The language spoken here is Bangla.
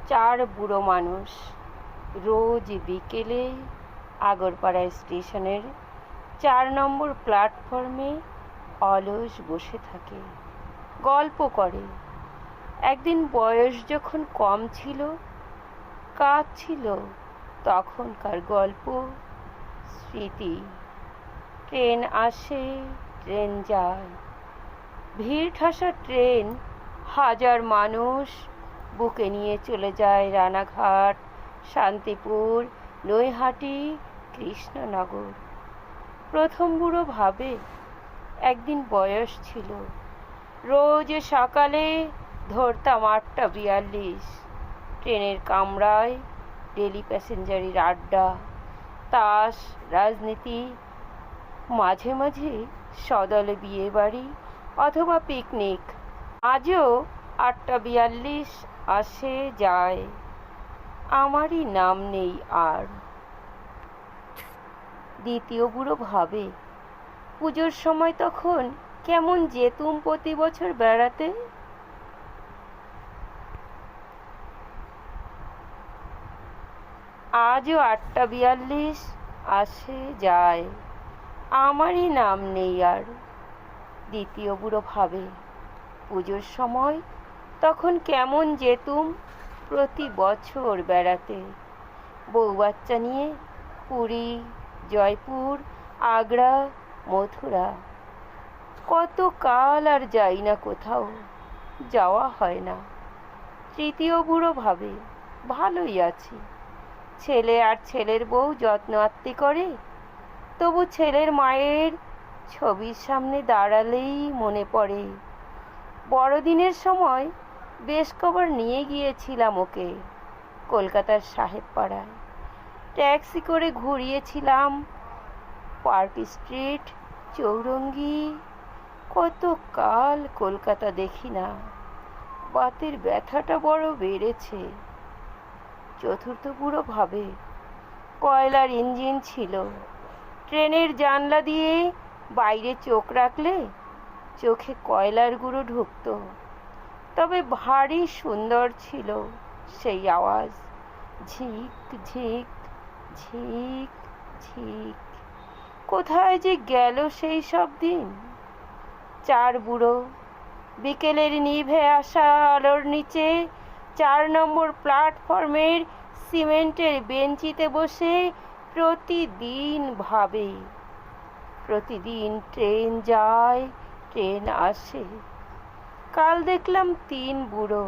চার বুড়ো মানুষ রোজ বিকেলে আগরপাড়া স্টেশনের 4 নম্বর প্ল্যাটফর্মে অলস বসে থাকে, গল্প করে। একদিন বয়স যখন কম ছিল, কাজ ছিল, তখনকার গল্প, স্মৃতি। ট্রেন আসে, ট্রেন যায়, ভিড় ঠাসা ট্রেন, হাজার মানুষ বুকে নিয়ে চলে যায় রানাঘাট, শান্তিপুর, নৈহাটি, কৃষ্ণনগর। প্রথম বুড়ো ভাবে, একদিন বয়স ছিল, রোজ সকালে ধরতাম 8:42। ট্রেনের কামরায় ডেলি প্যাসেঞ্জারের আড্ডা, তাস, রাজনীতি, মাঝে মাঝে সদলে বিয়ে বাড়ি অথবা পিকনিক। আজও 8:42 আসে যায়, আমারই নাম নেই আর। দ্বিতীয় বুড়ো ভাবে, পুজোর সময় তখন কেমন যেতুম প্রতি বছর বেড়াতে। আজও 8:42 আসে যায়, আমারই নাম নেই আর। দ্বিতীয় বুড়ো ভাবে, পুজোর সময় তখন কেমন যেতুম প্রতি বছর বেড়াতে, বউ বাচ্চা নিয়ে পুরী, জয়পুর, আগ্রা, মথুরা। কত কাল আর যাই না কোথাও, যাওয়া হয় না। তৃতীয় বুড়ো ভাবে, ভালোই আছি, ছেলে আর ছেলের বউ যত্ন আত্তি করে, তবু ছেলের মায়ের ছবির সামনে দাঁড়ালেই মনে পড়ে। বড়দিনের সময় বেশ কবার নিয়ে গিয়েছিলাম ওকে কলকাতার সাহেবপাড়ায়, ট্যাক্সি করে ঘুরিয়েছিলাম পার্ক স্ট্রিট, চৌরঙ্গি। কত কাল কলকাতা দেখি না, বাতের ব্যথাটা বড় বেড়েছে। চতুর্থ বুড়ো ভাবে, কয়লার ইঞ্জিন ছিল, ট্রেনের জানলা দিয়ে বাইরে চোখ রাখলে চোখে কয়লার গুঁড়ো ঢুকতো, তবে ভারী সুন্দর ছিল সেই আওয়াজ, ঝিক ঝিক ঝিক ঝিক। কোথায় যে গেল সেই সব দিন। চার বুড়ো বিকেলের নিভে আসা আলোর নিচে 4 নম্বর প্ল্যাটফর্মের সিমেন্টের বেঞ্চিতে বসে প্রতিদিন ভাবে। প্রতিদিন ট্রেন যায়, ট্রেন আসে। কাল দেখলাম 3 বুড়ো